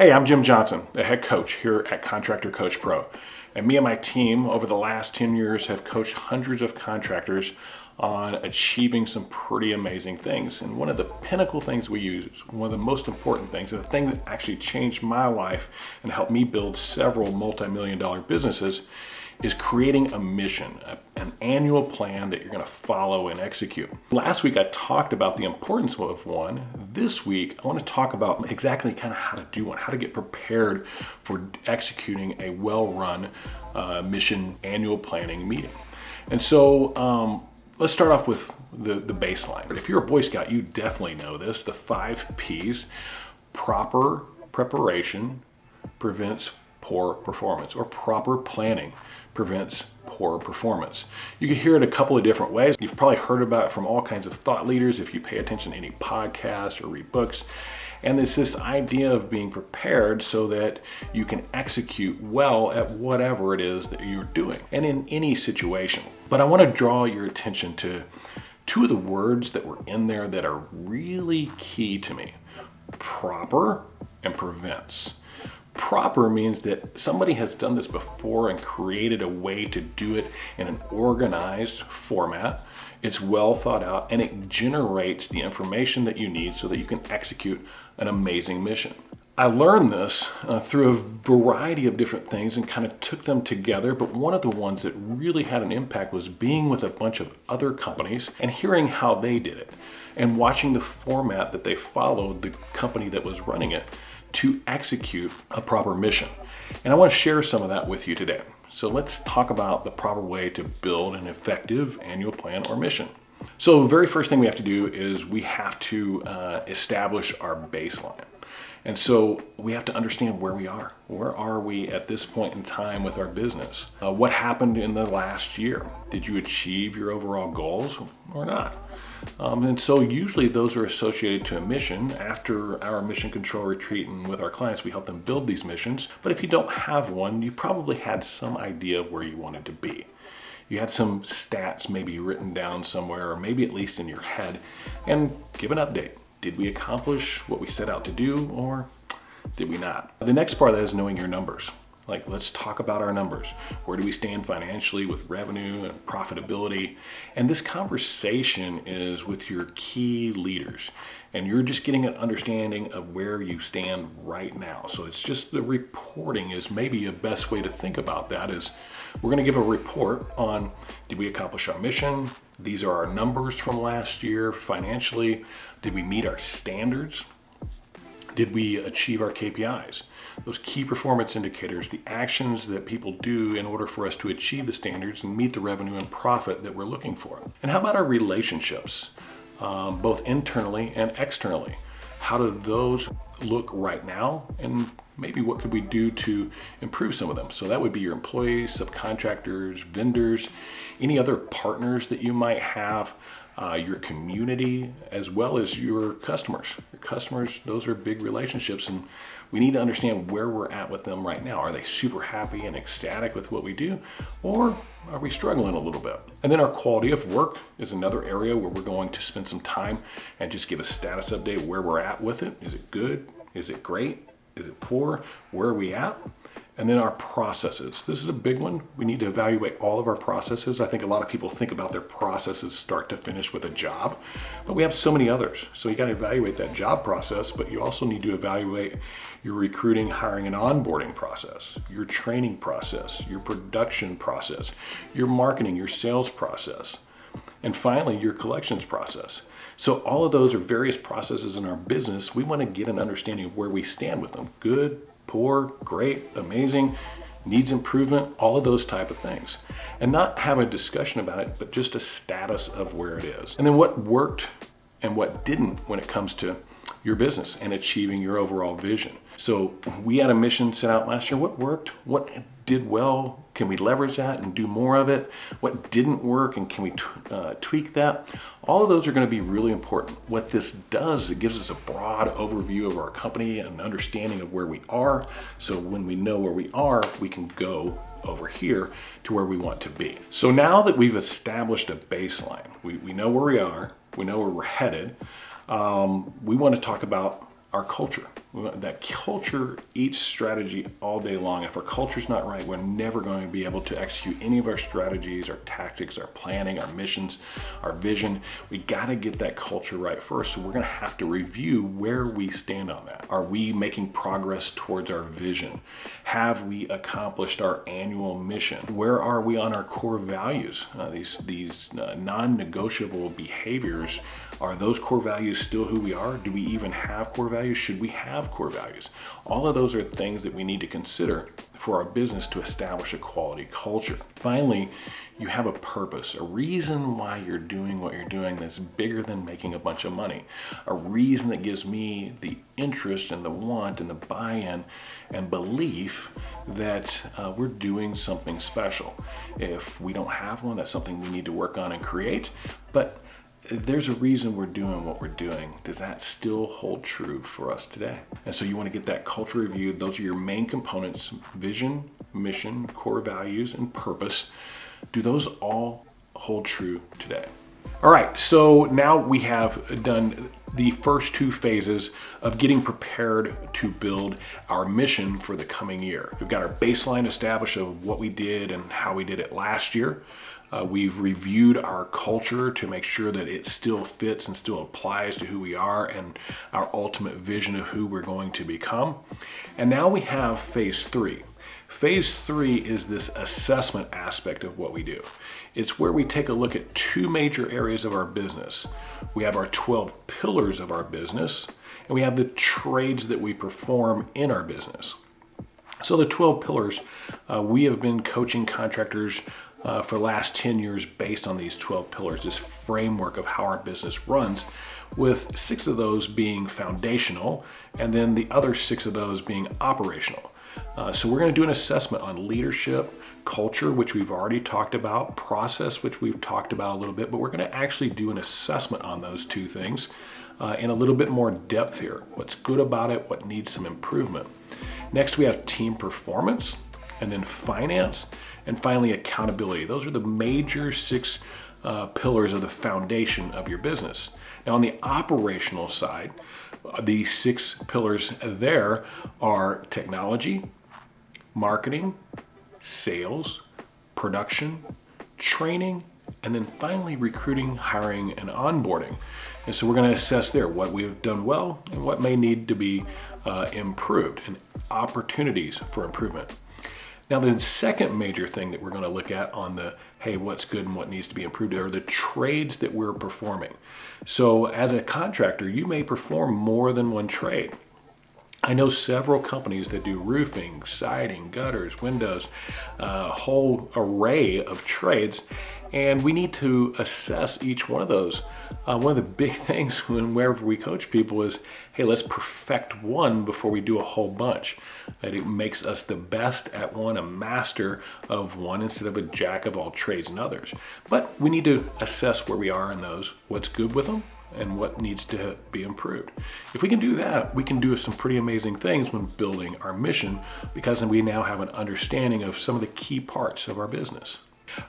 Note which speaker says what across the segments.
Speaker 1: Hey, I'm Jim Johnson, the head coach here at Contractor Coach Pro. And me and my team over the last 10 years have coached hundreds of contractors on achieving some pretty amazing things. And one of the pinnacle things we use, one of the most important things, and the thing that actually changed my life and helped me build several multi-million-dollar businesses is creating a mission, an annual plan that you're going to follow and execute. Last week I talked about the importance of one. This week I want to talk about exactly kind of how to do one, how to get prepared for executing a well-run mission annual planning meeting. And so let's start off with the baseline. If you're a Boy Scout, you definitely know this, the 5 P's. Proper preparation prevents poor performance, or proper planning prevents poor performance. You can hear it a couple of different ways. You've probably heard about it from all kinds of thought leaders if you pay attention to any podcasts or read books. And it's this idea of being prepared so that you can execute well at whatever it is that you're doing and in any situation. But I want to draw your attention to 2 of the words that were in there that are really key to me: proper and prevents. Proper means that somebody has done this before and created a way to do it in an organized format. It's well thought out and it generates the information that you need so that you can execute an amazing mission. I learned this through a variety of different things and kind of took them together, but one of the ones that really had an impact was being with a bunch of other companies and hearing how they did it and watching the format that they followed, the company that was running it, to execute a proper mission. And I want to share some of that with you today. So let's talk about the proper way to build an effective annual plan or mission. So the very first thing we have to do is we have to establish our baseline. And so we have to understand where we are. Where are we at this point in time with our business? What happened in the last year? Did you achieve your overall goals or not? And so usually those are associated to a mission. After our mission control retreat and with our clients, we help them build these missions. But if you don't have one, you probably had some idea of where you wanted to be. You had some stats maybe written down somewhere, or maybe at least in your head, and give an update. Did we accomplish what we set out to do, or did we not? The next part of that is knowing your numbers. Like, let's talk about our numbers. Where do we stand financially with revenue and profitability? And this conversation is with your key leaders. And you're just getting an understanding of where you stand right now. So it's just the reporting is maybe a best way to think about that is we're going to give a report on, did we accomplish our mission? These are our numbers from last year financially. Did we meet our standards? Did we achieve our KPIs? Those key performance indicators, the actions that people do in order for us to achieve the standards and meet the revenue and profit that we're looking for. And how about our relationships, both internally and externally? How do those look right now? And maybe what could we do to improve some of them? So that would be your employees, subcontractors, vendors, any other partners that you might have, your community, as well as your customers. Your customers, those are big relationships, and we need to understand where we're at with them right now. Are they super happy and ecstatic with what we do, or are we struggling a little bit? And then our quality of work is another area where we're going to spend some time and just give a status update where we're at with it. Is it good? Is it great? Is it poor? Where are we at? And then our processes. This is a big one. We need to evaluate all of our processes. I think a lot of people think about their processes start to finish with a job, but we have so many others. So you got to evaluate that job process, but you also need to evaluate your recruiting, hiring, and onboarding process, your training process, your production process, your marketing, your sales process, and finally, your collections process. So all of those are various processes in our business. We want to get an understanding of where we stand with them. Good, poor, great, amazing, needs improvement, all of those type of things. And not have a discussion about it, but just a status of where it is. And then what worked and what didn't when it comes to your business and achieving your overall vision. So we had a mission set out last year. What worked? What did well? Can we leverage that and do more of it? What didn't work, and can we tweak that? All of those are going to be really important. What this does, it gives us a broad overview of our company and understanding of where we are. So when we know where we are, we can go over here to where we want to be. So now that we've established a baseline, we know where we are, we know where we're headed, we want to talk about our culture. That culture eats strategy all day long. If our culture's not right, we're never going to be able to execute any of our strategies, our tactics, our planning, our missions, our vision. We got to get that culture right first. So we're going to have to review where we stand on that. Are we making progress towards our vision? Have we accomplished our annual mission? Where are we on our core values? These non-negotiable behaviors, are those core values still who we are? Do we even have core values? Should we have core values? All of those are things that we need to consider for our business to establish a quality culture. Finally, you have a purpose, a reason why you're doing what you're doing that's bigger than making a bunch of money, a reason that gives me the interest and the want and the buy-in and belief that we're doing something special. If we don't have one, that's something we need to work on and create. But there's a reason we're doing what we're doing. Does that still hold true for us today? And so you want to get that culture reviewed. Those are your main components: vision, mission, core values, and purpose. Do those all hold true today? All right, so now we have done the first two phases of getting prepared to build our mission for the coming year. We've got our baseline established of what we did and how we did it last year. We've reviewed our culture to make sure that it still fits and still applies to who we are and our ultimate vision of who we're going to become. And now we have phase 3. Phase 3 is this assessment aspect of what we do. It's where we take a look at two major areas of our business. We have our 12 pillars of our business, and we have the trades that we perform in our business. So the 12 pillars, we have been coaching contractors for the last 10 years based on these 12 pillars, this framework of how our business runs, with 6 of those being foundational, and then the other 6 of those being operational. So we're going to do an assessment on leadership, culture, which we've already talked about, process, which we've talked about a little bit, but we're going to actually do an assessment on those two things in a little bit more depth here. What's good about it, what needs some improvement. Next, we have team performance, and then finance, and finally accountability. Those are the major 6 pillars of the foundation of your business. Now on the operational side, the 6 pillars there are technology, marketing, sales, production, training, and then finally recruiting, hiring, and onboarding. And so we're going to assess there what we've done well and what may need to be improved, and opportunities for improvement. Now the second major thing that we're going to look at on the, hey, what's good and what needs to be improved are the trades that we're performing. So as a contractor, you may perform more than one trade. I know several companies that do roofing, siding, gutters, windows, a whole array of trades, and we need to assess each one of those. One of the big things whenever we coach people is, hey, let's perfect one before we do a whole bunch. And it makes us the best at one, a master of one, instead of a jack of all trades and others. But we need to assess where we are in those, what's good with them, and what needs to be improved. If we can do that, we can do some pretty amazing things when building our mission, because we now have an understanding of some of the key parts of our business.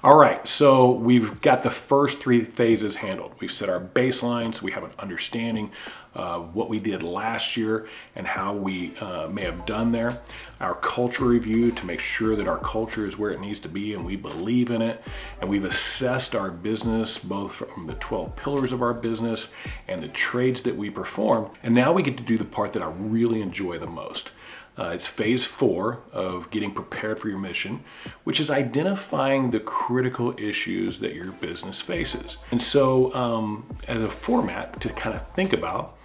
Speaker 1: All right, so we've got the first 3 phases handled. We've set our baseline, so we have an understanding of what we did last year and how we may have done there. Our culture review to make sure that our culture is where it needs to be and we believe in it. And we've assessed our business, both from the 12 pillars of our business and the trades that we perform. And now we get to do the part that I really enjoy the most. It's phase 4 of getting prepared for your mission, which is identifying the critical issues that your business faces. And so as a format to kind of think about,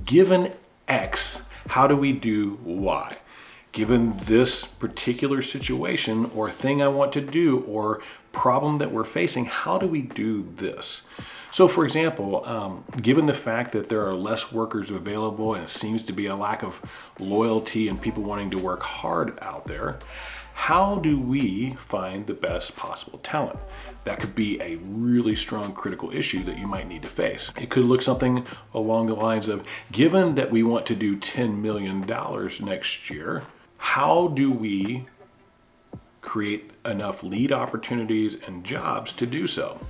Speaker 1: given X, how do we do Y? Given this particular situation or thing I want to do or problem that we're facing, how do we do this? So for example, given the fact that there are less workers available and it seems to be a lack of loyalty and people wanting to work hard out there, how do we find the best possible talent? That could be a really strong critical issue that you might need to face. It could look something along the lines of, given that we want to do $10 million next year, how do we create enough lead opportunities and jobs to do so?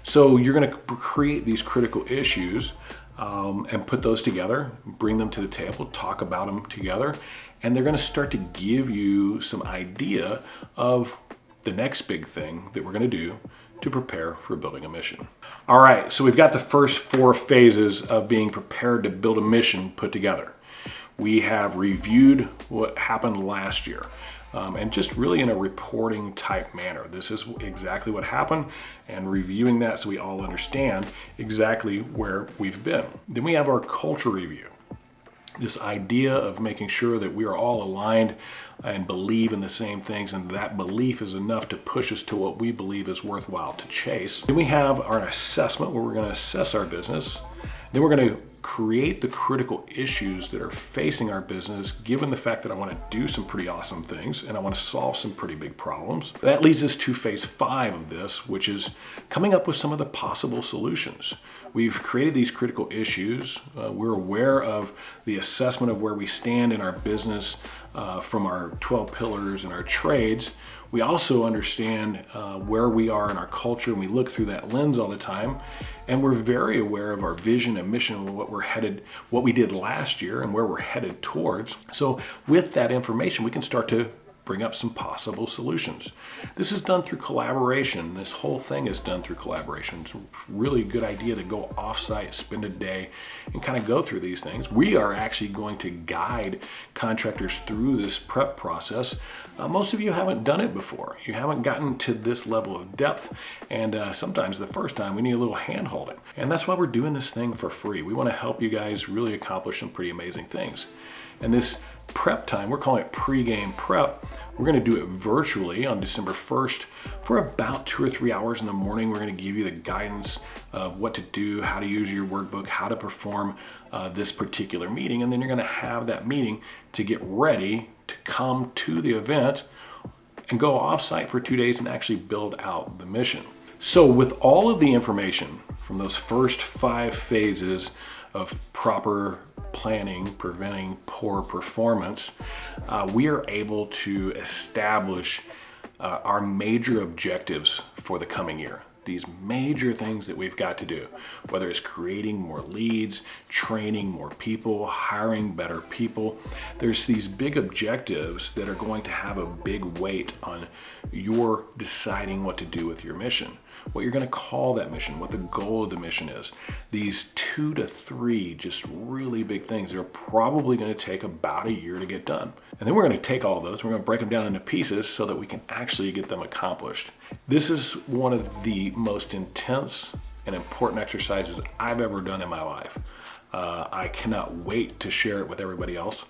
Speaker 1: So you're going to create these critical issues and put those together, bring them to the table, talk about them together, and they're going to start to give you some idea of the next big thing that we're going to do to prepare for building a mission. All right, so we've got the first 4 phases of being prepared to build a mission put together. We have reviewed what happened last year, and just really in a reporting type manner. This is exactly what happened, and reviewing that so we all understand exactly where we've been. Then we have our culture review. This idea of making sure that we are all aligned and believe in the same things, and that belief is enough to push us to what we believe is worthwhile to chase. Then we have our assessment, where we're going to assess our business. Then we're going to create the critical issues that are facing our business, given the fact that I want to do some pretty awesome things and I want to solve some pretty big problems. That leads us to phase 5 of this, which is coming up with some of the possible solutions. We've created these critical issues. We're aware of the assessment of where we stand in our business from our 12 pillars and our trades. We also understand where we are in our culture, and we look through that lens all the time. And we're very aware of our vision and mission and what we did last year and where we're headed towards. So with that information, we can start to bring up some possible solutions. This is done through collaboration. This whole thing is done through collaboration. It's a really good idea to go offsite, spend a day, and kind of go through these things. We are actually going to guide contractors through this prep process. Most of you haven't done it before. You haven't gotten to this level of depth, and sometimes the first time we need a little hand holding. And that's why we're doing this thing for free. We want to help you guys really accomplish some pretty amazing things. And this prep time, we're calling it pre-game prep. We're going to do it virtually on December 1st for about 2 or 3 hours in the morning. We're going to give you the guidance of what to do, how to use your workbook, how to perform this particular meeting. And then you're going to have that meeting to get ready to come to the event and go offsite for 2 days and actually build out the mission. So with all of the information from those first 5 phases of proper planning, preventing poor performance, we are able to establish our major objectives for the coming year. These major things that we've got to do, whether it's creating more leads, training more people, hiring better people. There's these big objectives that are going to have a big weight on your deciding what to do with your mission, what you're going to call that mission, what the goal of the mission is. These 2 to 3 just really big things that are probably going to take about a year to get done. And then we're going to take all those, we're going to break them down into pieces so that we can actually get them accomplished. This is one of the most intense and important exercises I've ever done in my life. I cannot wait to share it with everybody else.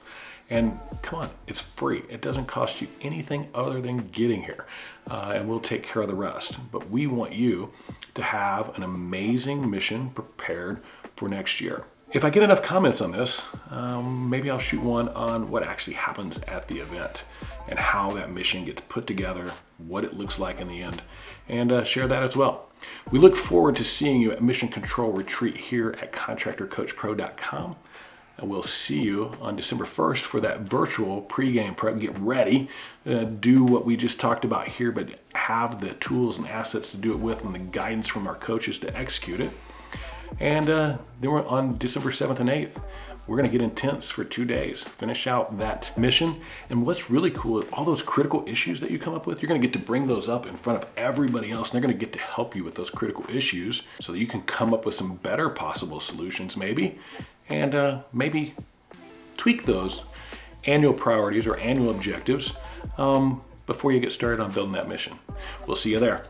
Speaker 1: And come on, it's free. It doesn't cost you anything other than getting here. And we'll take care of the rest. But we want you to have an amazing mission prepared for next year. If I get enough comments on this, maybe I'll shoot one on what actually happens at the event and how that mission gets put together, what it looks like in the end, and share that as well. We look forward to seeing you at Mission Control Retreat here at ContractorCoachPRO.com. And we'll see you on December 1st for that virtual pregame prep. Get ready, do what we just talked about here, but have the tools and assets to do it with and the guidance from our coaches to execute it. And then we're on December 7th and 8th. We're going to get intense for 2 days, finish out that mission. And what's really cool is all those critical issues that you come up with, you're going to get to bring those up in front of everybody else. And they're going to get to help you with those critical issues so that you can come up with some better possible solutions maybe. And maybe tweak those annual priorities or annual objectives before you get started on building that mission. We'll see you there.